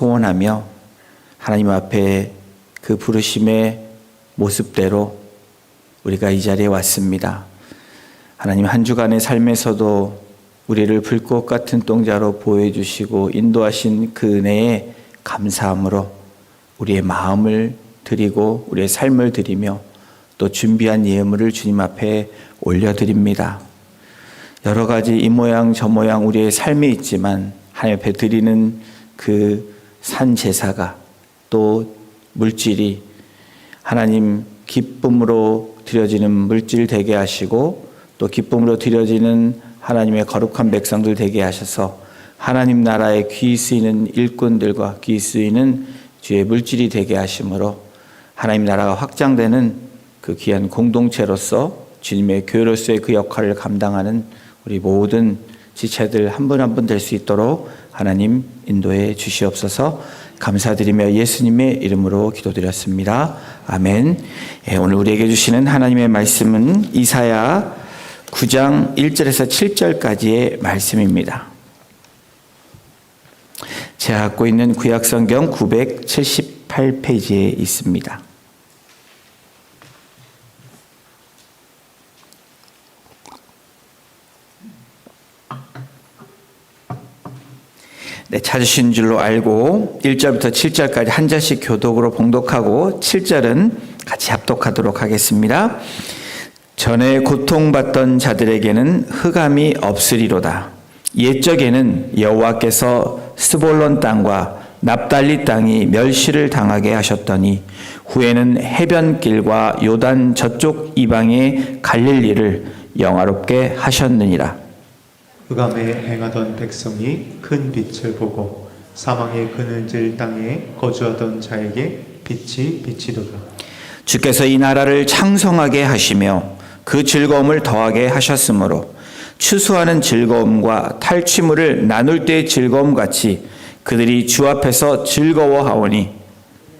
소원하며 하나님 앞에 그 부르심의 모습대로 우리가 이 자리에 왔습니다. 하나님, 한 주간의 삶에서도 우리를 불꽃 같은 동자로 보호해주시고 인도하신 그 은혜에 감사함으로 우리의 마음을 드리고 우리의 삶을 드리며 또 준비한 예물을 주님 앞에 올려드립니다. 여러 가지 이 모양 저 모양 우리의 삶에 있지만 하나님 앞에 드리는 그 산 제사가 또 물질이 하나님 기쁨으로 드려지는 물질 되게 하시고 또 기쁨으로 드려지는 하나님의 거룩한 백성들 되게 하셔서 하나님 나라에 귀 쓰이는 일꾼들과 귀 쓰이는 주의 물질이 되게 하심으로 하나님 나라가 확장되는 그 귀한 공동체로서 주님의 교회로서의 그 역할을 감당하는 우리 모든 지체들 한 분 한 분 될 수 있도록 하나님 인도해 주시옵소서. 감사드리며 예수님의 이름으로 기도드렸습니다. 아멘. 오늘 우리에게 주시는 하나님의 말씀은 이사야 9장 1절에서 7절까지의 말씀입니다. 제가 갖고 있는 구약성경 978페이지에 있습니다. 네, 찾으신 줄로 알고 1절부터 7절까지 한 절씩 교독으로 봉독하고 7절은 같이 합독하도록 하겠습니다. 전에 고통받던 자들에게는 흑암이 없으리로다. 옛적에는 여호와께서 스볼론 땅과 납달리 땅이 멸시를 당하게 하셨더니 후에는 해변길과 요단 저쪽 이방에 갈릴 일을 영화롭게 하셨느니라. 흑암에 행하던 백성이 큰 빛을 보고 사망의 그늘질 땅에 거주하던 자에게 빛이 비치도다. 주께서 이 나라를 창성하게 하시며 그 즐거움을 더하게 하셨으므로 추수하는 즐거움과 탈취물을 나눌 때의 즐거움 같이 그들이 주 앞에서 즐거워하오니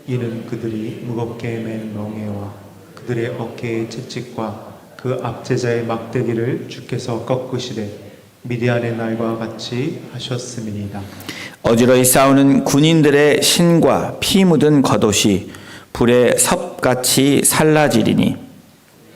이는 그들이 무겁게 맨 멍에와 그들의 어깨의 채찍과 그 압제자의 막대기를 주께서 꺾으시되 미디안의 날과 같이 하셨음이니이다. 어지러이 싸우는 군인들의 신과 피 묻은 겉옷이 불에 섭같이 살라지리니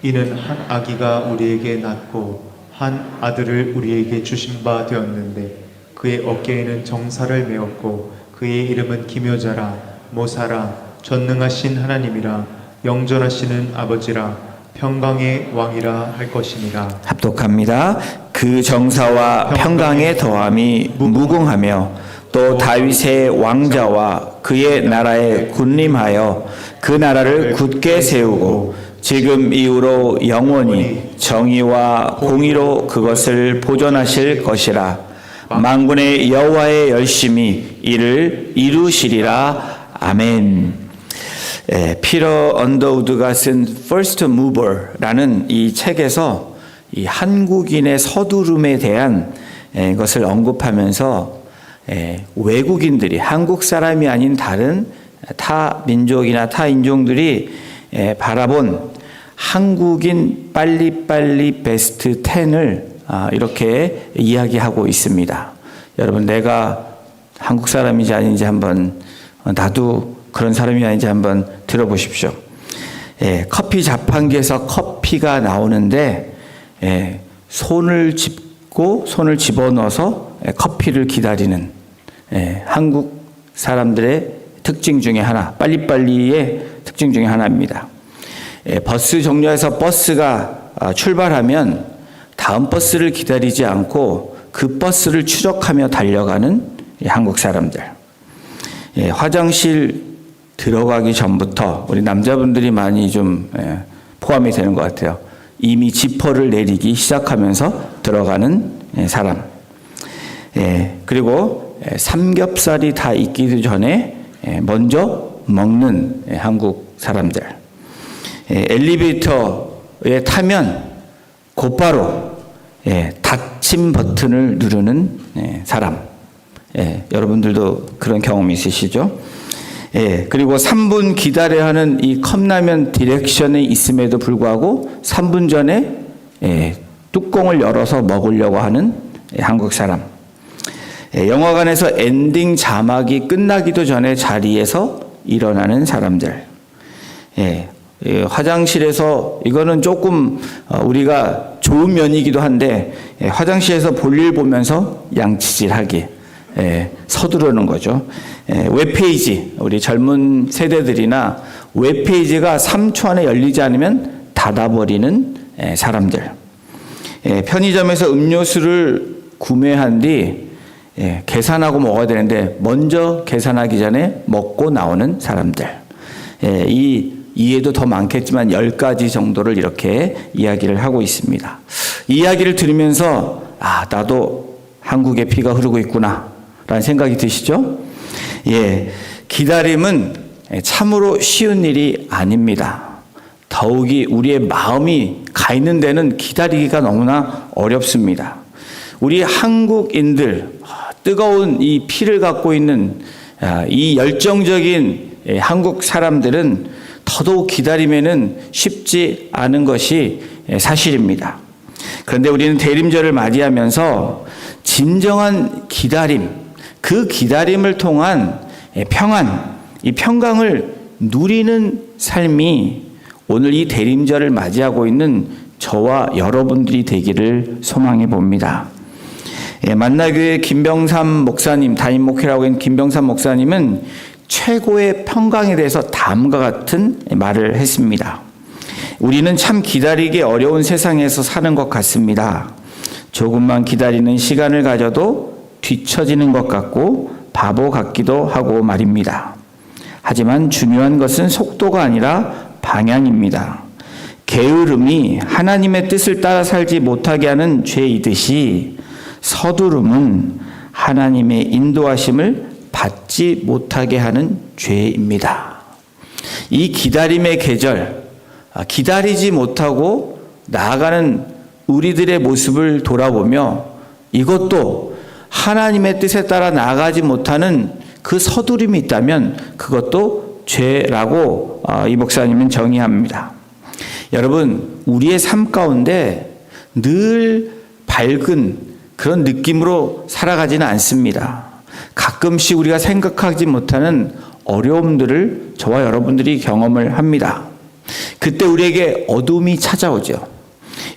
이는 한 아기가 우리에게 낳고 한 아들을 우리에게 주신 바 되었는데 그의 어깨에는 정사를 메었고 그의 이름은 기묘자라 모사라 전능하신 하나님이라 영존하시는 아버지라 평강의 왕이라 할 것이니라. 합독합니다. 그 정사와 평강의 더함이 무궁하며 또 다윗의 왕자와 그의 나라에 군림하여 그 나라를 굳게 세우고 지금 이후로 영원히 정의와 공의로 그것을 보존하실 것이라. 만군의 여호와의 열심히 이를 이루시리라. 아멘. 피터 언더우드가 쓴 First Mover라는 이 책에서 이 한국인의 서두름에 대한 것을 언급하면서 외국인들이 한국 사람이 아닌 다른 타 민족이나 타 인종들이 바라본 한국인 빨리빨리 베스트 10을 이렇게 이야기하고 있습니다. 여러분, 내가 한국 사람인지 아닌지 한번 나도 그런 사람이 아닌지 한번 들어보십시오. 커피 자판기에서 커피가 나오는데 손을 짚고 손을 집어넣어서 커피를 기다리는 한국 사람들의 특징 중에 하나, 빨리빨리의 특징 중에 하나입니다. 버스 정류장에서 버스가 출발하면 다음 버스를 기다리지 않고 그 버스를 추적하며 달려가는 한국 사람들. 화장실 들어가기 전부터 우리 남자분들이 많이 좀 포함이 되는 것 같아요. 이미 지퍼를 내리기 시작하면서 들어가는 사람. 그리고 삼겹살이 다 익기도 전에 먼저 먹는 한국 사람들. 엘리베이터에 타면 곧바로 닫힘 버튼을 누르는 사람. 여러분들도 그런 경험이 있으시죠? 그리고 3분 기다려야 하는 이 컵라면 디렉션이 있음에도 불구하고 3분 전에 뚜껑을 열어서 먹으려고 하는 한국 사람. 영화관에서 엔딩 자막이 끝나기도 전에 자리에서 일어나는 사람들. 화장실에서 이거는 조금 우리가 좋은 면이기도 한데 화장실에서 볼일 보면서 양치질하기. 서두르는 거죠. 웹페이지, 우리 젊은 세대들이나 웹페이지가 3초 안에 열리지 않으면 닫아버리는 사람들. 편의점에서 음료수를 구매한 뒤 계산하고 먹어야 되는데 먼저 계산하기 전에 먹고 나오는 사람들. 이 이해도 더 많겠지만 10가지 정도를 이렇게 이야기를 하고 있습니다. 이 이야기를 들으면서 나도 한국의 피가 흐르고 있구나 라는 생각이 드시죠? 기다림은 참으로 쉬운 일이 아닙니다. 더욱이 우리의 마음이 가 있는 데는 기다리기가 너무나 어렵습니다. 우리 한국인들, 뜨거운 이 피를 갖고 있는 이 열정적인 한국 사람들은 더더욱 기다림에는 쉽지 않은 것이 사실입니다. 그런데 우리는 대림절을 맞이하면서 진정한 기다림, 그 기다림을 통한 평안, 이 평강을 누리는 삶이 오늘 이 대림절을 맞이하고 있는 저와 여러분들이 되기를 소망해 봅니다. 만나교회 김병삼 목사님, 담임목회라고 하는 김병삼 목사님은 최고의 평강에 대해서 다음과 같은 말을 했습니다. 우리는 참 기다리기 어려운 세상에서 사는 것 같습니다. 조금만 기다리는 시간을 가져도 뒤처지는 것 같고 바보 같기도 하고 말입니다. 하지만 중요한 것은 속도가 아니라 방향입니다. 게으름이 하나님의 뜻을 따라 살지 못하게 하는 죄이듯이 서두름은 하나님의 인도하심을 받지 못하게 하는 죄입니다. 이 기다림의 계절, 기다리지 못하고 나아가는 우리들의 모습을 돌아보며 이것도 하나님의 뜻에 따라 나아가지 못하는 그 서두름이 있다면 그것도 죄라고 이 목사님은 정의합니다. 여러분, 우리의 삶 가운데 늘 밝은 그런 느낌으로 살아가지는 않습니다. 가끔씩 우리가 생각하지 못하는 어려움들을 저와 여러분들이 경험을 합니다. 그때 우리에게 어둠이 찾아오죠.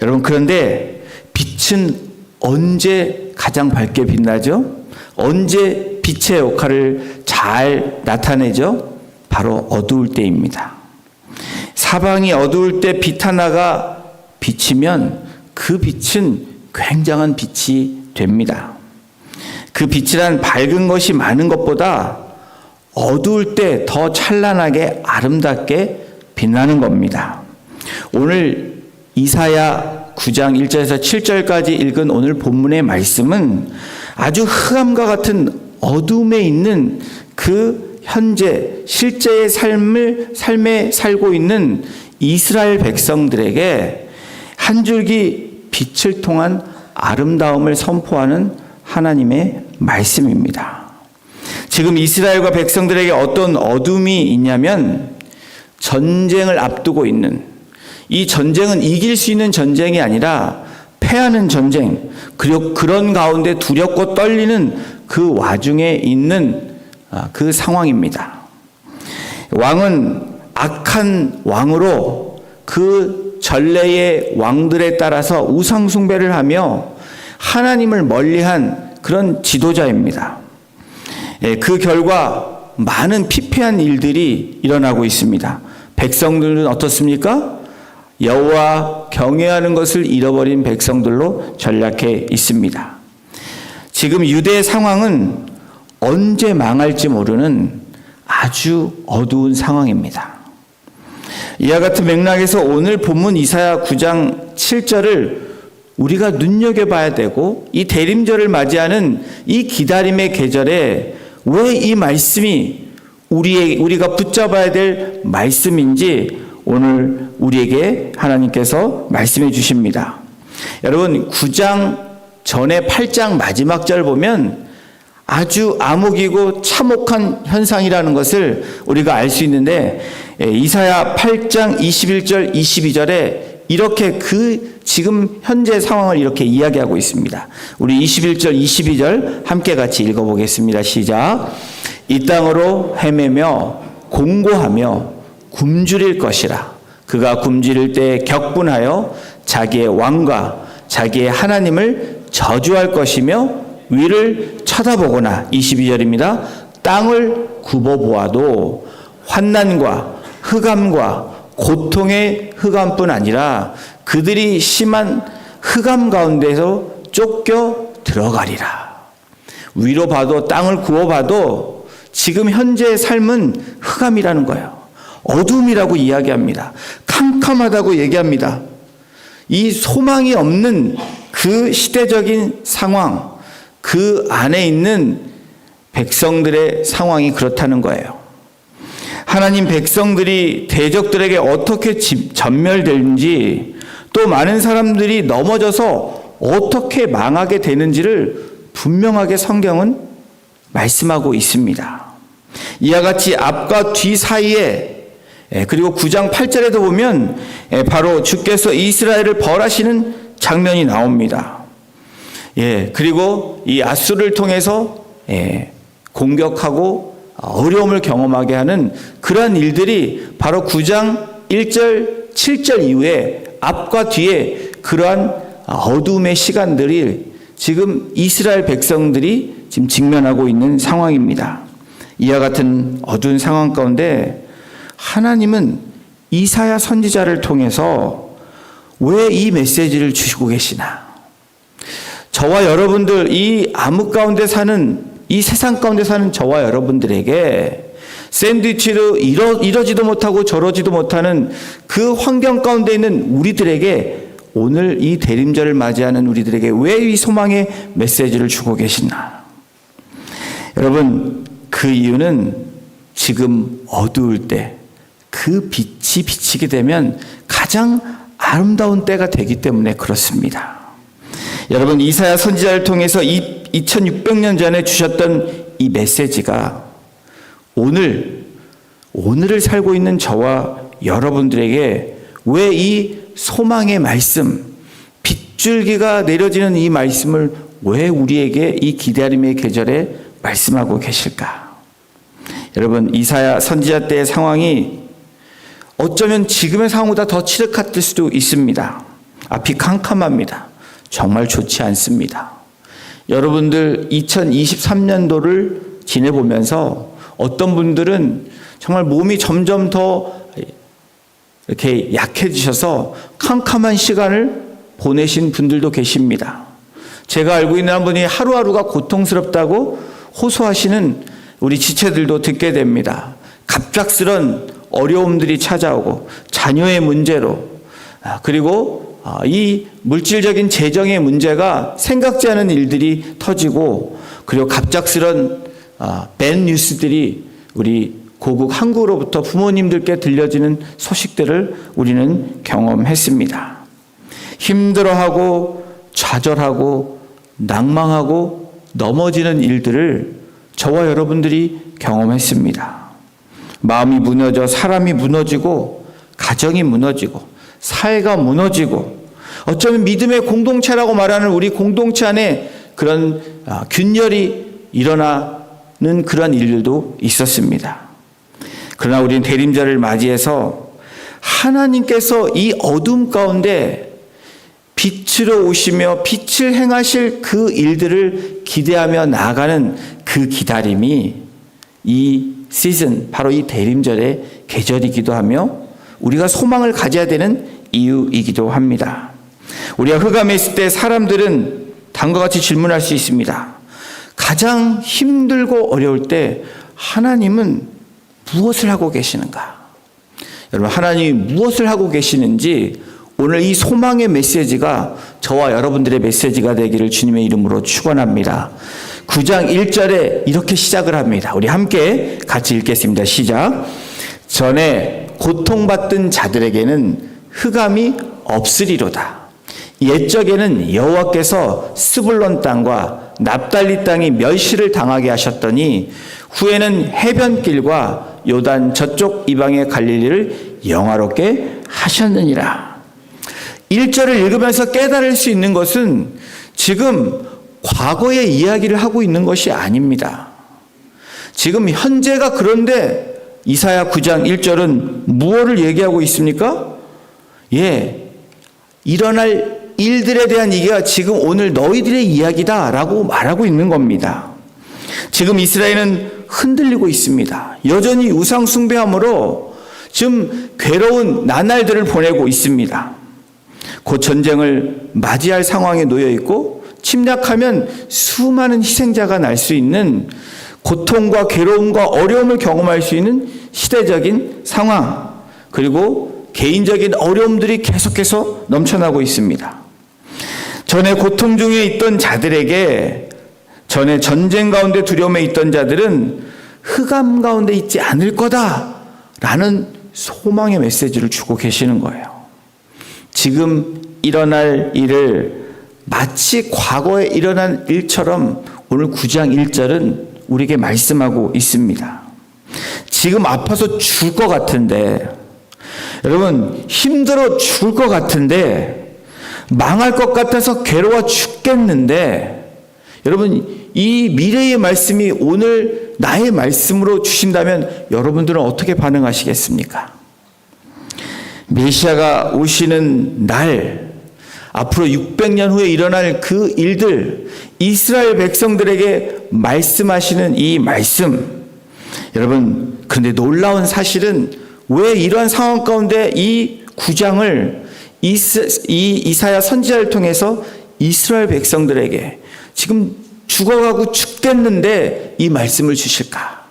여러분, 그런데 빛은 언제 가장 밝게 빛나죠? 언제 빛의 역할을 잘 나타내죠? 바로 어두울 때입니다. 사방이 어두울 때 빛 하나가 비치면 그 빛은 굉장한 빛이 됩니다. 그 빛이란 밝은 것이 많은 것보다 어두울 때 더 찬란하게 아름답게 빛나는 겁니다. 오늘 이사야 9장 1절에서 7절까지 읽은 오늘 본문의 말씀은 아주 흑암과 같은 어둠에 있는 그 현재 실제의 삶에 살고 있는 이스라엘 백성들에게 한 줄기 빛을 통한 아름다움을 선포하는 하나님의 말씀입니다. 지금 이스라엘과 백성들에게 어떤 어둠이 있냐면 전쟁을 앞두고 있는, 이 전쟁은 이길 수 있는 전쟁이 아니라 패하는 전쟁, 그리고 그런 가운데 두렵고 떨리는 그 와중에 있는 그 상황입니다. 왕은 악한 왕으로 그 전례의 왕들에 따라서 우상 숭배를 하며 하나님을 멀리한 그런 지도자입니다. 그 결과 많은 피폐한 일들이 일어나고 있습니다. 백성들은 어떻습니까? 여호와 경외하는 것을 잃어버린 백성들로 전락해 있습니다. 지금 유대의 상황은 언제 망할지 모르는 아주 어두운 상황입니다. 이와 같은 맥락에서 오늘 본문 이사야 9장 7절을 우리가 눈여겨봐야 되고, 이 대림절을 맞이하는 이 기다림의 계절에 왜 이 말씀이 우리가 붙잡아야 될 말씀인지 오늘 우리에게 하나님께서 말씀해 주십니다. 여러분, 9장 전에 8장 마지막 절 보면 아주 암흑이고 참혹한 현상이라는 것을 우리가 알 수 있는데, 이사야 8장 21절 22절에 이렇게 지금 현재 상황을 이렇게 이야기하고 있습니다. 우리 21절, 22절 함께 같이 읽어보겠습니다. 시작. 이 땅으로 헤매며 공고하며 굶주릴 것이라. 그가 굶주릴 때 격분하여 자기의 왕과 자기의 하나님을 저주할 것이며 위를 쳐다보거나 22절입니다. 땅을 굽어보아도 환난과 흑암과 고통의 흑암뿐 아니라 그들이 심한 흑암 가운데서 쫓겨 들어가리라. 위로 봐도 땅을 굽어봐도 지금 현재의 삶은 흑암이라는 거예요. 어둠이라고 이야기합니다. 캄캄하다고 얘기합니다. 이 소망이 없는 그 시대적인 상황, 그 안에 있는 백성들의 상황이 그렇다는 거예요. 하나님 백성들이 대적들에게 어떻게 전멸되는지, 또 많은 사람들이 넘어져서 어떻게 망하게 되는지를 분명하게 성경은 말씀하고 있습니다. 이와 같이 앞과 뒤 사이에, 그리고 9장 8절에도 보면 바로 주께서 이스라엘을 벌하시는 장면이 나옵니다. 그리고 이 아수르를 통해서 공격하고 어려움을 경험하게 하는 그러한 일들이 바로 9장 1절, 7절 이후에 앞과 뒤에 그러한 어둠의 시간들이 지금 이스라엘 백성들이 지금 직면하고 있는 상황입니다. 이와 같은 어두운 상황 가운데 하나님은 이사야 선지자를 통해서 왜 이 메시지를 주시고 계시나? 저와 여러분들, 이 암흑 가운데 사는, 이 세상 가운데 사는 저와 여러분들에게 샌드위치로 이러지도 못하고 저러지도 못하는 그 환경 가운데 있는 우리들에게, 오늘 이 대림절을 맞이하는 우리들에게 왜 이 소망의 메시지를 주고 계시나? 여러분, 그 이유는 지금 어두울 때 그 빛이 비치게 되면 가장 아름다운 때가 되기 때문에 그렇습니다. 여러분, 이사야 선지자를 통해서 2600년 전에 주셨던 이 메시지가 오늘을 살고 있는 저와 여러분들에게 왜 이 소망의 말씀, 빗줄기가 내려지는 이 말씀을 왜 우리에게 이 기다림의 계절에 말씀하고 계실까? 여러분, 이사야 선지자 때의 상황이 어쩌면 지금의 상황보다 더 칠흑할 수도 있습니다. 앞이 캄캄합니다. 정말 좋지 않습니다. 여러분들 2023년도를 지내보면서 어떤 분들은 정말 몸이 점점 더 이렇게 약해지셔서 캄캄한 시간을 보내신 분들도 계십니다. 제가 알고 있는 한 분이 하루하루가 고통스럽다고 호소하시는 우리 지체들도 듣게 됩니다. 갑작스런 어려움들이 찾아오고 자녀의 문제로, 그리고 이 물질적인 재정의 문제가 생각지 않은 일들이 터지고, 그리고 갑작스런 밴 뉴스들이 우리 고국 한국으로부터 부모님들께 들려지는 소식들을 우리는 경험했습니다. 힘들어하고 좌절하고 낭망하고 넘어지는 일들을 저와 여러분들이 경험했습니다. 마음이 무너져 사람이 무너지고 가정이 무너지고 사회가 무너지고, 어쩌면 믿음의 공동체라고 말하는 우리 공동체 안에 그런 균열이 일어나는 그런 일들도 있었습니다. 그러나 우리는 대림절을 맞이해서 하나님께서 이 어둠 가운데 빛으로 오시며 빛을 행하실 그 일들을 기대하며 나아가는 그 기다림이 이 시즌, 바로 이 대림절의 계절이기도 하며 우리가 소망을 가져야 되는 이유이기도 합니다. 우리가 흑암에 있을 때 사람들은 다음과 같이 질문할 수 있습니다. 가장 힘들고 어려울 때 하나님은 무엇을 하고 계시는가? 여러분, 하나님이 무엇을 하고 계시는지 오늘 이 소망의 메시지가 저와 여러분들의 메시지가 되기를 주님의 이름으로 축원합니다. 9장 1절에 이렇게 시작을 합니다. 우리 함께 같이 읽겠습니다. 시작. 전에 고통받던 자들에게는 흑암이 없으리로다. 옛적에는 여호와께서 스불론 땅과 납달리 땅이 멸시를 당하게 하셨더니 후에는 해변길과 요단 저쪽 이방의 갈릴리를 영화롭게 하셨느니라. 1절을 읽으면서 깨달을 수 있는 것은 지금 과거의 이야기를 하고 있는 것이 아닙니다. 지금 현재가 그런데 이사야 9장 1절은 무엇을 얘기하고 있습니까? 일어날 일들에 대한 얘기가 지금 오늘 너희들의 이야기다라고 말하고 있는 겁니다. 지금 이스라엘은 흔들리고 있습니다. 여전히 우상 숭배함으로 지금 괴로운 나날들을 보내고 있습니다. 곧 전쟁을 맞이할 상황에 놓여 있고 침략하면 수많은 희생자가 날 수 있는 고통과 괴로움과 어려움을 경험할 수 있는 시대적인 상황, 그리고 개인적인 어려움들이 계속해서 넘쳐나고 있습니다. 전에 고통 중에 있던 자들에게, 전에 전쟁 가운데 두려움에 있던 자들은 흑암 가운데 있지 않을 거다라는 소망의 메시지를 주고 계시는 거예요. 지금 일어날 일을 마치 과거에 일어난 일처럼 오늘 9장 1절은 우리에게 말씀하고 있습니다. 지금 아파서 죽을 것 같은데, 여러분 힘들어 죽을 것 같은데, 망할 것 같아서 괴로워 죽겠는데, 여러분 이 미래의 말씀이 오늘 나의 말씀으로 주신다면 여러분들은 어떻게 반응하시겠습니까? 메시아가 오시는 날, 앞으로 600년 후에 일어날 그 일들, 이스라엘 백성들에게 말씀하시는 이 말씀, 여러분 그런데 놀라운 사실은 왜 이러한 상황 가운데 이 9장을 이사야 선지자를 통해서 이스라엘 백성들에게 지금 죽어가고 죽겠는데 이 말씀을 주실까?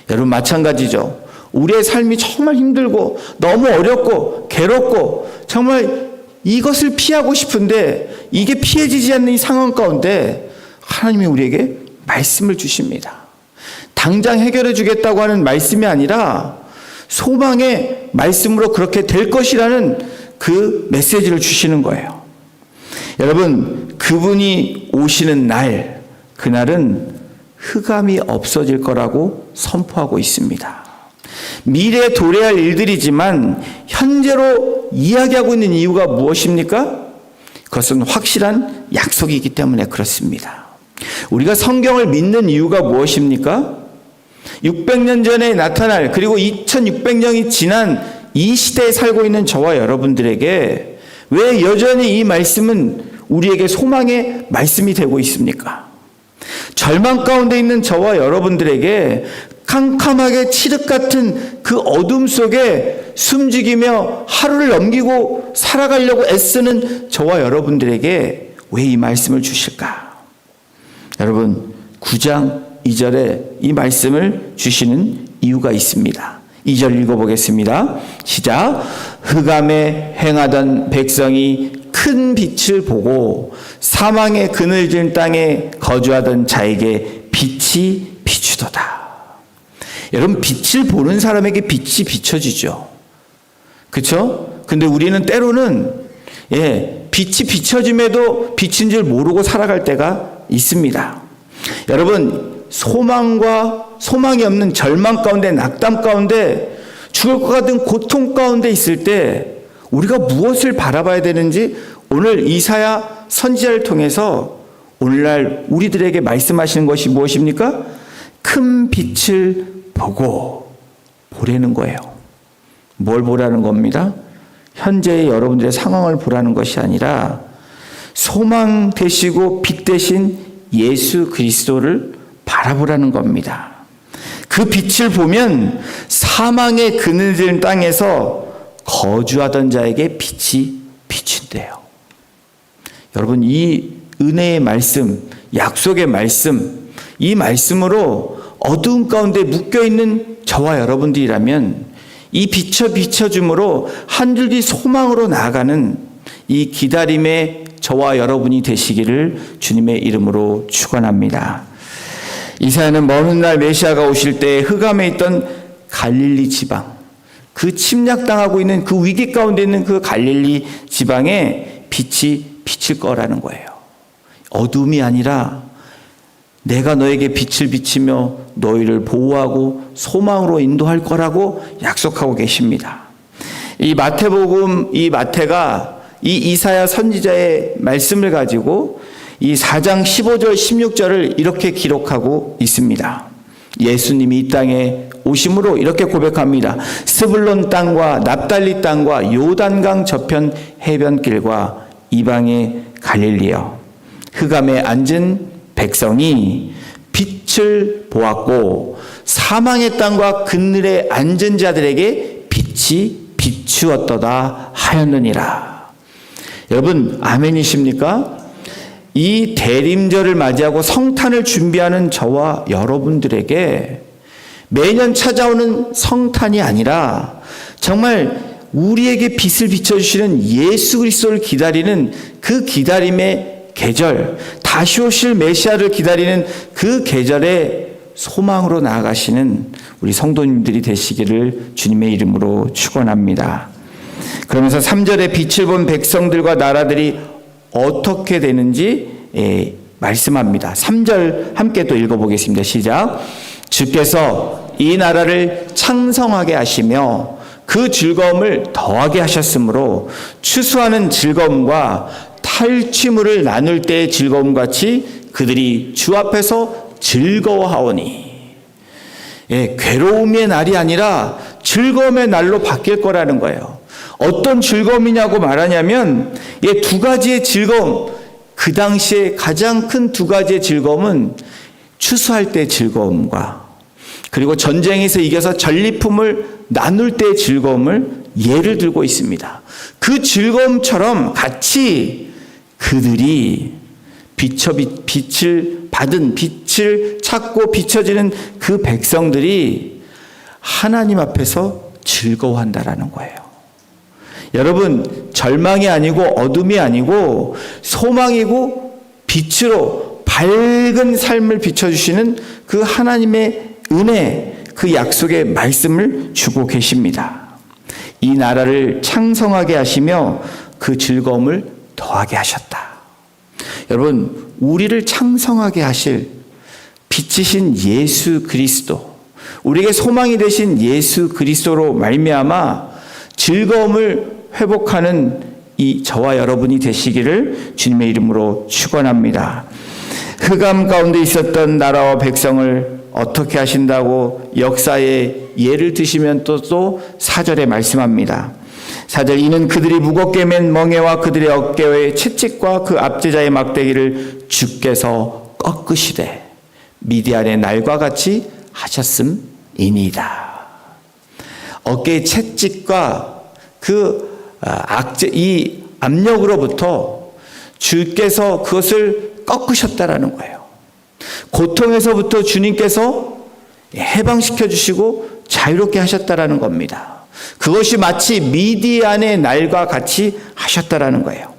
여러분 마찬가지죠. 우리의 삶이 정말 힘들고 너무 어렵고 괴롭고 정말 이것을 피하고 싶은데 이게 피해지지 않는 이 상황 가운데 하나님이 우리에게 말씀을 주십니다. 당장 해결해 주겠다고 하는 말씀이 아니라 소망의 말씀으로 그렇게 될 것이라는 그 메시지를 주시는 거예요. 여러분 그분이 오시는 날, 그날은 흑암이 없어질 거라고 선포하고 있습니다. 미래에 도래할 일들이지만 현재로 이야기하고 있는 이유가 무엇입니까? 그것은 확실한 약속이기 때문에 그렇습니다. 우리가 성경을 믿는 이유가 무엇입니까? 600년 전에 나타날, 그리고 2600년이 지난 이 시대에 살고 있는 저와 여러분들에게 왜 여전히 이 말씀은 우리에게 소망의 말씀이 되고 있습니까? 절망 가운데 있는 저와 여러분들에게 캄캄하게 칠흑 같은 그 어둠 속에 숨죽이며 하루를 넘기고 살아가려고 애쓰는 저와 여러분들에게 왜 이 말씀을 주실까? 여러분 9장 2절에 이 말씀을 주시는 이유가 있습니다. 2절 읽어보겠습니다. 시작. 흑암에 행하던 백성이 큰 빛을 보고 사망의 그늘진 땅에 거주하던 자에게 빛이 비추도다. 여러분 빛을 보는 사람에게 빛이 비춰지죠. 그렇죠? 근데 우리는 때로는 빛이 비춰짐에도 빛인 줄 모르고 살아갈 때가 있습니다. 여러분 소망이 없는 절망 가운데, 낙담 가운데, 죽을 것 같은 고통 가운데 있을 때 우리가 무엇을 바라봐야 되는지 오늘 이사야 선지자를 통해서 오늘날 우리들에게 말씀하시는 것이 무엇입니까? 큰 빛을 보고 보라는 거예요. 뭘 보라는 겁니다? 현재의 여러분들의 상황을 보라는 것이 아니라 소망 되시고 빛 되신 예수 그리스도를 바라보라는 겁니다. 그 빛을 보면 사망의 그늘진 땅에서 거주하던 자에게 빛이 비춘대요. 여러분 이 은혜의 말씀, 약속의 말씀, 이 말씀으로 어두운 가운데 묶여있는 저와 여러분들이라면 이 비춰줌으로 한 줄기 소망으로 나아가는 이 기다림의 저와 여러분이 되시기를 주님의 이름으로 축원합니다. 이사야는 먼 훗날 메시아가 오실 때 흑암에 있던 갈릴리 지방, 그 침략당하고 있는 그 위기 가운데 있는 그 갈릴리 지방에 빛이 비칠 거라는 거예요. 어둠이 아니라 내가 너에게 빛을 비치며 너희를 보호하고 소망으로 인도할 거라고 약속하고 계십니다. 이 마태복음, 이 마태가 이 이사야 선지자의 말씀을 가지고 이 4장 15절 16절을 이렇게 기록하고 있습니다. 예수님이 이 땅에 오심으로 이렇게 고백합니다. 스불론 땅과 납달리 땅과 요단강 저편 해변길과 이방의 갈릴리여, 흑암에 앉은 백성이 빛을 보았고 사망의 땅과 그늘에 앉은 자들에게 빛이 비추었도다 하였느니라. 여러분 아멘이십니까? 이 대림절을 맞이하고 성탄을 준비하는 저와 여러분들에게 매년 찾아오는 성탄이 아니라 정말 우리에게 빛을 비춰주시는 예수 그리스도를 기다리는 그 기다림의 계절, 다시 오실 메시아를 기다리는 그 계절의 소망으로 나아가시는 우리 성도님들이 되시기를 주님의 이름으로 축원합니다. 그러면서 3절에 빛을 본 백성들과 나라들이 어떻게 되는지 말씀합니다. 3절 함께 또 읽어보겠습니다. 시작. 주께서 이 나라를 창성하게 하시며 그 즐거움을 더하게 하셨으므로 추수하는 즐거움과 탈취물을 나눌 때의 즐거움같이 그들이 주 앞에서 즐거워하오니. 괴로움의 날이 아니라 즐거움의 날로 바뀔 거라는 거예요. 어떤 즐거움이냐고 말하냐면 두 가지의 즐거움, 그 당시에 가장 큰 두 가지의 즐거움은 추수할 때의 즐거움과 그리고 전쟁에서 이겨서 전리품을 나눌 때의 즐거움을 예를 들고 있습니다. 그 즐거움처럼 같이 그들이 빛을 받은, 빛을 찾고 비춰지는 그 백성들이 하나님 앞에서 즐거워한다라는 거예요. 여러분, 절망이 아니고 어둠이 아니고 소망이고 빛으로 밝은 삶을 비춰주시는 그 하나님의 은혜, 그 약속의 말씀을 주고 계십니다. 이 나라를 창성하게 하시며 그 즐거움을 더하게 하셨다. 여러분, 우리를 창성하게 하실 빛이신 예수 그리스도, 우리에게 소망이 되신 예수 그리스도로 말미암아 즐거움을 회복하는 이 저와 여러분이 되시기를 주님의 이름으로 축원합니다. 흑암 가운데 있었던 나라와 백성을 어떻게 하신다고 역사의 예를 드시면 또 4절에 말씀합니다. 4절, 이는 그들이 무겁게 맨 멍에와 그들의 어깨의 채찍과 그 압제자의 막대기를 주께서 꺾으시되 미디안의 날과 같이 하셨음이니이다. 어깨의 채찍과 이 압력으로부터 주께서 그것을 꺾으셨다라는 거예요. 고통에서부터 주님께서 해방시켜 주시고 자유롭게 하셨다라는 겁니다. 그것이 마치 미디안의 날과 같이 하셨다라는 거예요.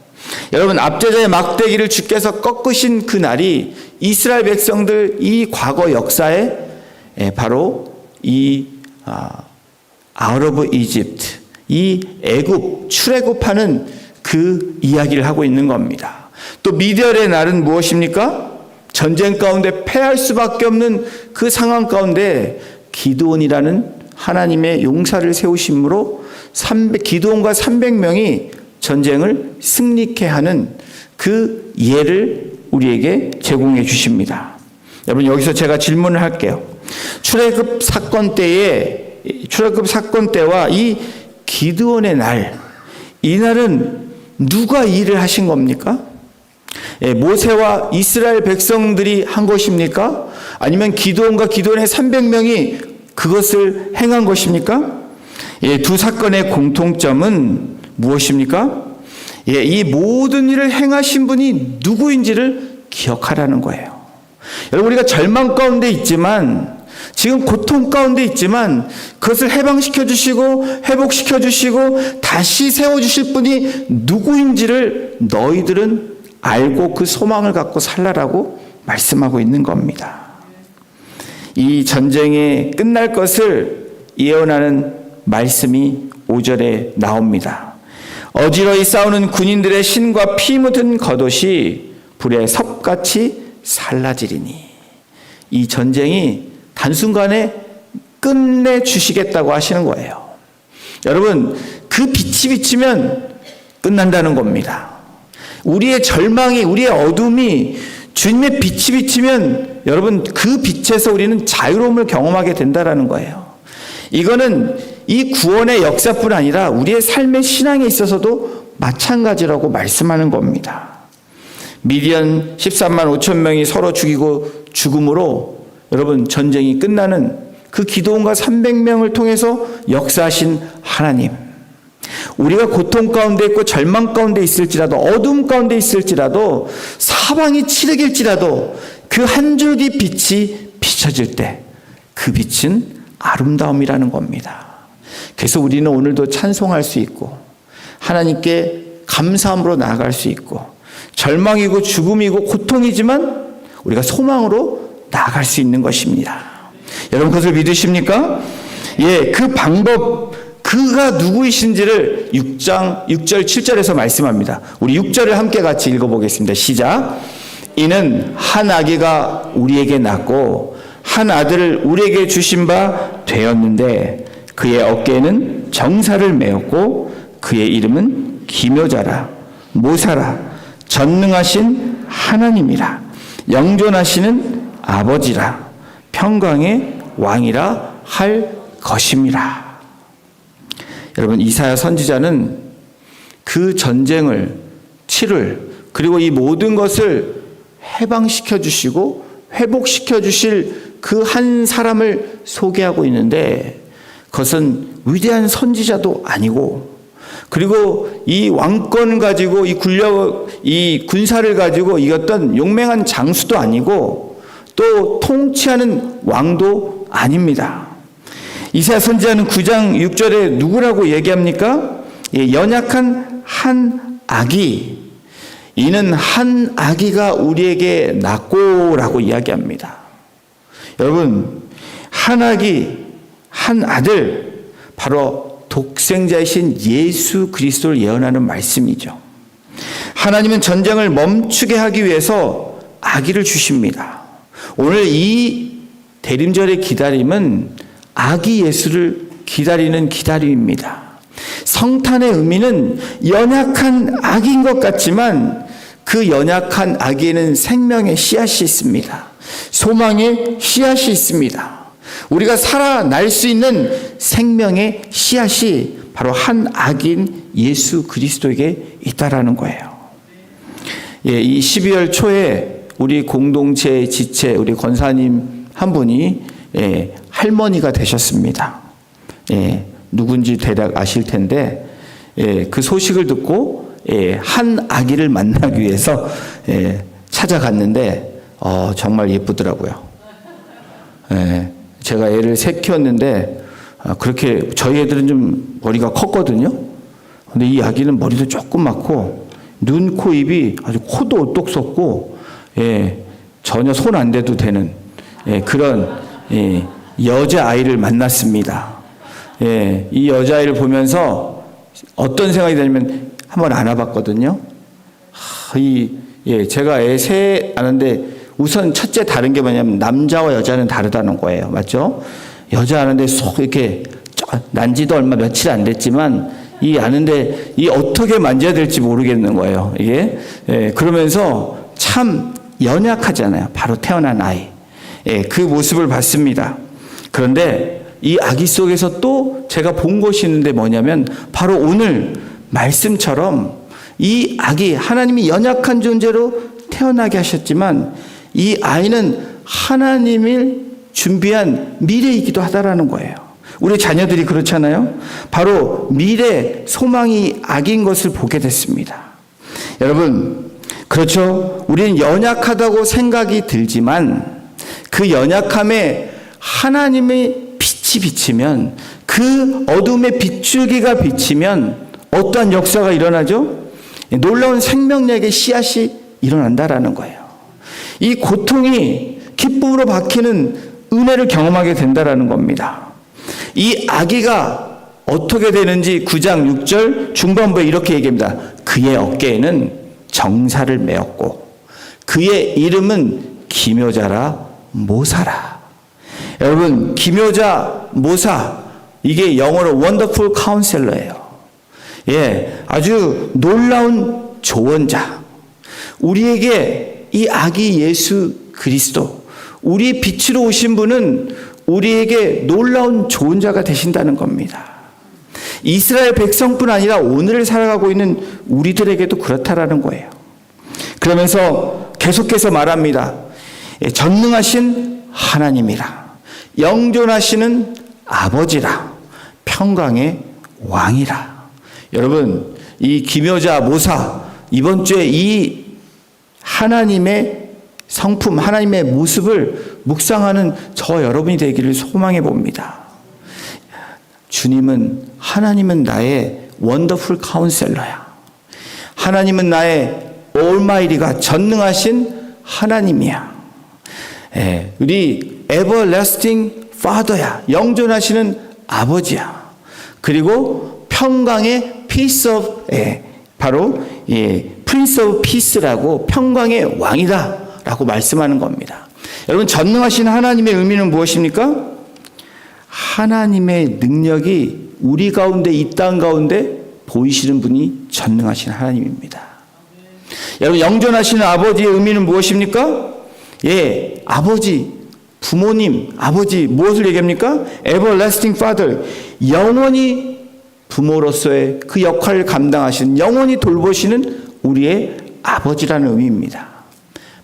여러분, 압제자의 막대기를 주께서 꺾으신 그 날이 이스라엘 백성들 이 과거 역사에 바로 이 out of Egypt, 이 애굽, 출애굽하는 그 이야기를 하고 있는 겁니다. 또 미디안의 날은 무엇입니까? 전쟁 가운데 패할 수밖에 없는 그 상황 가운데 기드온이라는 하나님의 용사를 세우심으로 기드온과 300명이 전쟁을 승리케 하는 그 예를 우리에게 제공해 주십니다. 여러분, 여기서 제가 질문을 할게요. 출애굽 사건 때와 이 기드온의 날, 이 날은 누가 일을 하신 겁니까? 모세와 이스라엘 백성들이 한 것입니까? 아니면 기드온과 기드온의 300명이 그것을 행한 것입니까? 두 사건의 공통점은 무엇입니까? 이 모든 일을 행하신 분이 누구인지를 기억하라는 거예요. 여러분, 우리가 절망 가운데 있지만, 지금 고통 가운데 있지만 그것을 해방시켜 주시고 회복시켜 주시고 다시 세워주실 분이 누구인지를 너희들은 알고 그 소망을 갖고 살라라고 말씀하고 있는 겁니다. 이 전쟁이 끝날 것을 예언하는 말씀이 5절에 나옵니다. 어지러이 싸우는 군인들의 신과 피 묻은 겉옷이 불에 섭같이 살라지리니. 이 전쟁이 단순간에 끝내주시겠다고 하시는 거예요. 여러분, 그 빛이 비치면 끝난다는 겁니다. 우리의 절망이, 우리의 어둠이 주님의 빛이 비치면 여러분 그 빛에서 우리는 자유로움을 경험하게 된다는 거예요. 이거는 이 구원의 역사뿐 아니라 우리의 삶의 신앙에 있어서도 마찬가지라고 말씀하는 겁니다. 미디안 13만 5천 명이 서로 죽이고 죽음으로 여러분 전쟁이 끝나는 그 기드온과 300명을 통해서 역사하신 하나님, 우리가 고통 가운데 있고 절망 가운데 있을지라도 어둠 가운데 있을지라도 사방이 칠흑일지라도 그 한 줄기 빛이 비춰질 때 그 빛은 아름다움이라는 겁니다. 그래서 우리는 오늘도 찬송할 수 있고 하나님께 감사함으로 나아갈 수 있고 절망이고 죽음이고 고통이지만 우리가 소망으로 나아갈 수 있는 것입니다. 여러분 그것을 믿으십니까? 예, 그 방법, 그가 누구이신지를 6장 6절 7절에서 말씀합니다. 우리 6절을 함께 같이 읽어보겠습니다. 시작. 이는 한 아기가 우리에게 낳고 한 아들을 우리에게 주신 바 되었는데 그의 어깨에는 정사를 메었고 그의 이름은 기묘자라 모사라 전능하신 하나님이라 영존하시는 아버지라 평강의 왕이라 할 것임이라. 여러분 이사야 선지자는 그 전쟁을 치를 그리고 이 모든 것을 해방시켜 주시고 회복시켜 주실 그 한 사람을 소개하고 있는데 그것은 위대한 선지자도 아니고 그리고 이 왕권 가지고 이 군력, 이 군사를 가지고 이겼던 용맹한 장수도 아니고 또 통치하는 왕도 아닙니다. 이사야 선지자는 9장 6절에 누구라고 얘기합니까? 예, 연약한 한 아기, 이는 한 아기가 우리에게 낳고라고 이야기합니다. 여러분 한 아기, 한 아들, 바로 독생자이신 예수 그리스도를 예언하는 말씀이죠. 하나님은 전쟁을 멈추게 하기 위해서 아기를 주십니다. 오늘 이 대림절의 기다림은 아기 예수를 기다리는 기다림입니다. 성탄의 의미는 연약한 아기인 것 같지만 그 연약한 아기에는 생명의 씨앗이 있습니다. 소망의 씨앗이 있습니다. 우리가 살아날 수 있는 생명의 씨앗이 바로 한 아기인 예수 그리스도에게 있다라는 거예요. 예, 이 12월 초에 우리 공동체 지체 우리 권사님 한 분이 할머니가 되셨습니다. 누군지 대략 아실 텐데 그 소식을 듣고 한 아기를 만나기 위해서 찾아갔는데 정말 예쁘더라고요. 제가 애를 셋 키웠는데 그렇게 저희 애들은 좀 머리가 컸거든요. 근데 이 아기는 머리도 조그맣고 눈, 코, 입이 아주 코도 오똑 섰고 전혀 손 안 대도 되는 그런 여자아이를 만났습니다. 이 여자아이를 보면서 어떤 생각이 드냐면 한번 안아봤거든요. 제가 애 셋 아는데 우선 첫째 다른 게 뭐냐면 남자와 여자는 다르다는 거예요. 맞죠? 여자 아는데 속 이렇게 난지도 얼마 며칠 안 됐지만 이 아는데 이 어떻게 만져야 될지 모르겠는 거예요. 이게 그러면서 참 연약하잖아요. 바로 태어난 아이. 그 모습을 봤습니다. 그런데 이 아기 속에서 또 제가 본 것이 있는데 뭐냐면 바로 오늘 말씀처럼 이 아기 하나님이 연약한 존재로 태어나게 하셨지만 이 아이는 하나님이 준비한 미래이기도 하다라는 거예요. 우리 자녀들이 그렇잖아요. 바로 미래 소망이 아기인 것을 보게 됐습니다. 여러분 그렇죠. 우리는 연약하다고 생각이 들지만 그 연약함에 하나님의 빛이 비치면 그 어둠의 빗줄기가 비치면 어떠한 역사가 일어나죠? 놀라운 생명력의 씨앗이 일어난다라는 거예요. 이 고통이 기쁨으로 바뀌는 은혜를 경험하게 된다라는 겁니다. 이 아기가 어떻게 되는지 9장 6절 중반부에 이렇게 얘기합니다. 그의 어깨에는 정사를 메었고 그의 이름은 기묘자라 모사라. 여러분 기묘자 모사 이게 영어로 원더풀 카운셀러예요. 아주 놀라운 조언자. 우리에게 이 아기 예수 그리스도, 우리의 빛으로 오신 분은 우리에게 놀라운 조언자가 되신다는 겁니다. 이스라엘 백성뿐 아니라 오늘을 살아가고 있는 우리들에게도 그렇다라는 거예요. 그러면서 계속해서 말합니다. 전능하신 하나님이라, 영존하시는 아버지라, 평강의 왕이라. 여러분, 이 기묘자 모사, 이번 주에 이 하나님의 성품, 하나님의 모습을 묵상하는 저 여러분이 되기를 소망해 봅니다. 주님은, 하나님은 나의 원더풀 카운셀러야. 하나님은 나의 올마이리가, 전능하신 하나님이야. 우리 에버래스팅 파더야. 영존하시는 아버지야. 그리고 평강의 피스 오브, 바로 프린스 오브 피스라고, 평강의 왕이다 라고 말씀하는 겁니다. 여러분, 전능하신 하나님의 의미는 무엇입니까? 하나님의 능력이 우리 가운데, 이 땅 가운데 보이시는 분이 전능하신 하나님입니다. 여러분, 영존하시는 아버지의 의미는 무엇입니까? 아버지, 부모님, 아버지, 무엇을 얘기합니까? Everlasting Father, 영원히 부모로서의 그 역할을 감당하시는, 영원히 돌보시는 우리의 아버지라는 의미입니다.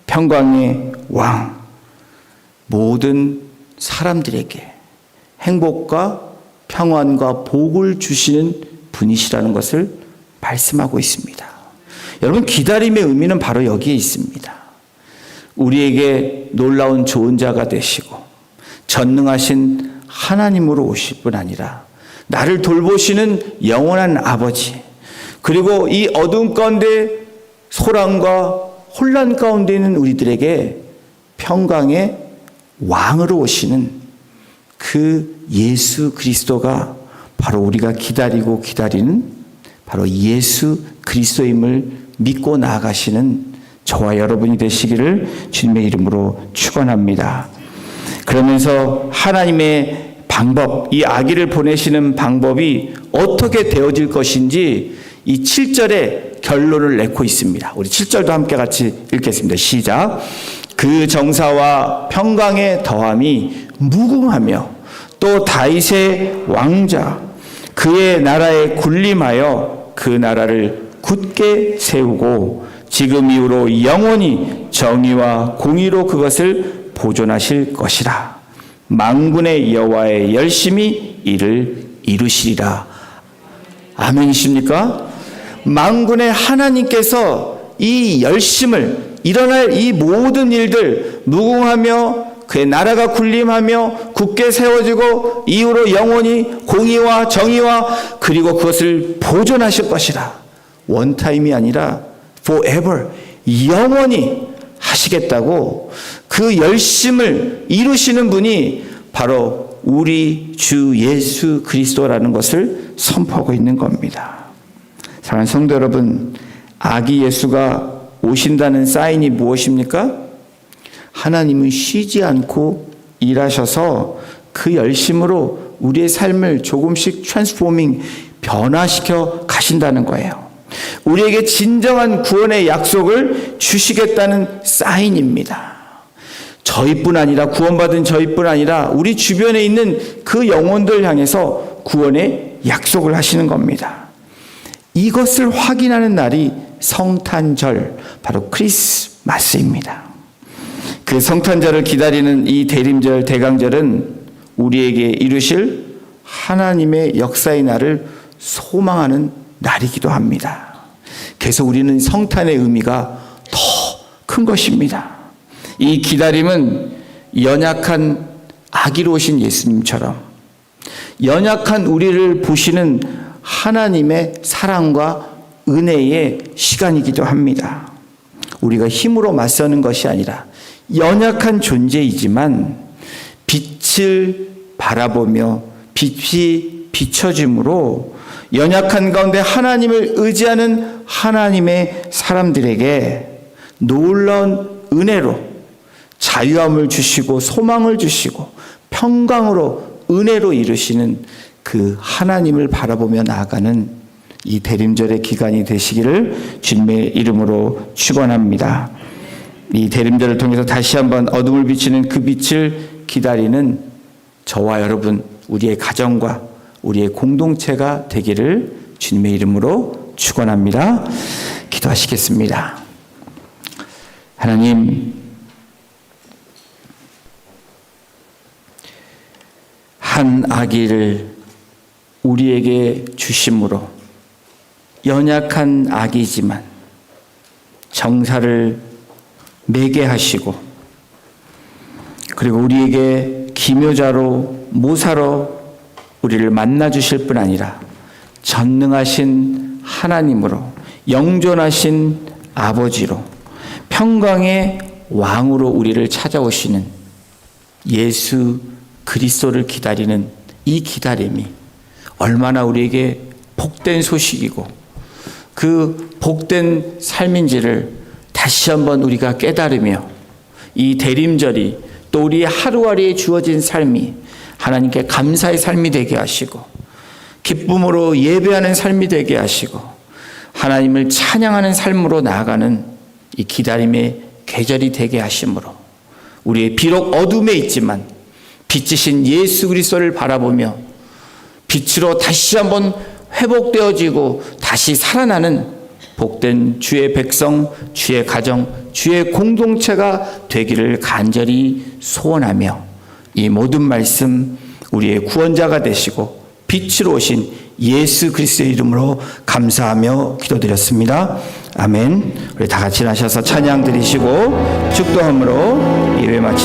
평강의 왕, 모든 사람들에게 행복과 평안과 복을 주시는 분이시라는 것을 말씀하고 있습니다. 여러분, 기다림의 의미는 바로 여기에 있습니다. 우리에게 놀라운 조언자가 되시고 전능하신 하나님으로 오실 뿐 아니라 나를 돌보시는 영원한 아버지, 그리고 이 어두운 가운데 소란과 혼란 가운데 있는 우리들에게 평강의 왕으로 오시는 그 예수 그리스도가 바로 우리가 기다리고 기다리는 바로 예수 그리스도임을 믿고 나아가시는 저와 여러분이 되시기를 주님의 이름으로 축원합니다. 그러면서 하나님의 방법, 이 아기를 보내시는 방법이 어떻게 되어질 것인지 이 7절에 결론을 내고 있습니다. 우리 7절도 함께 같이 읽겠습니다. 시작. 그 정사와 평강의 더함이 무궁하며 또 다윗의 왕자 그의 나라에 군림하여 그 나라를 굳게 세우고 지금 이후로 영원히 정의와 공의로 그것을 보존하실 것이라. 만군의 여호와의 열심히 이를 이루시리라. 아멘이십니까? 만군의 하나님께서 이 열심을, 일어날 이 모든 일들, 무궁하며 그의 나라가 군림하며 굳게 세워지고 이후로 영원히 공의와 정의와 그리고 그것을 보존하실 것이라. 원타임이 아니라 forever, 영원히 하시겠다고 그 열심을 이루시는 분이 바로 우리 주 예수 그리스도라는 것을 선포하고 있는 겁니다. 사랑하는 성도 여러분, 아기 예수가 오신다는 사인이 무엇입니까? 하나님은 쉬지 않고 일하셔서 그 열심으로 우리의 삶을 조금씩 트랜스포밍, 변화시켜 가신다는 거예요. 우리에게 진정한 구원의 약속을 주시겠다는 사인입니다. 저희뿐 아니라, 구원받은 저희뿐 아니라 우리 주변에 있는 그 영혼들 향해서 구원의 약속을 하시는 겁니다. 이것을 확인하는 날이 성탄절, 바로 크리스마스입니다. 그 성탄절을 기다리는 이 대림절, 대강절은 우리에게 이루실 하나님의 역사의 날을 소망하는 날이기도 합니다. 그래서 우리는 성탄의 의미가 더 큰 것입니다. 이 기다림은 연약한 아기로 오신 예수님처럼 연약한 우리를 보시는 하나님의 사랑과 은혜의 시간이기도 합니다. 우리가 힘으로 맞서는 것이 아니라 연약한 존재이지만 빛을 바라보며 빛이 비춰짐으로 연약한 가운데 하나님을 의지하는 하나님의 사람들에게 놀라운 은혜로 자유함을 주시고 소망을 주시고 평강으로 은혜로 이루시는 그 하나님을 바라보며 나아가는 이 대림절의 기간이 되시기를 주님의 이름으로 축원합니다. 이 대림절을 통해서 다시 한번 어둠을 비추는 그 빛을 기다리는 저와 여러분, 우리의 가정과 우리의 공동체가 되기를 주님의 이름으로 축원합니다. 기도하시겠습니다. 하나님, 한 아기를 우리에게 주심으로 연약한 아기지만 정사를 매게 하시고, 그리고 우리에게 기묘자로 모사로 우리를 만나 주실 뿐 아니라 전능하신 하나님으로, 영존하신 아버지로, 평강의 왕으로 우리를 찾아오시는 예수 그리스도를 기다리는 이 기다림이 얼마나 우리에게 복된 소식이고 그 복된 삶인지를 다시 한번 우리가 깨달으며, 이 대림절이 또 우리의 하루하루에 주어진 삶이 하나님께 감사의 삶이 되게 하시고, 기쁨으로 예배하는 삶이 되게 하시고, 하나님을 찬양하는 삶으로 나아가는 이 기다림의 계절이 되게 하심으로, 우리의 비록 어둠에 있지만 빛이신 예수 그리스도를 바라보며 빛으로 다시 한번 회복되어지고 다시 살아나는 복된 주의 백성, 주의 가정, 주의 공동체가 되기를 간절히 소원하며, 이 모든 말씀 우리의 구원자가 되시고 빛으로 오신 예수 그리스도의 이름으로 감사하며 기도드렸습니다. 아멘. 우리 다 같이 나셔서 찬양 드리시고 축도함으로 예배 마치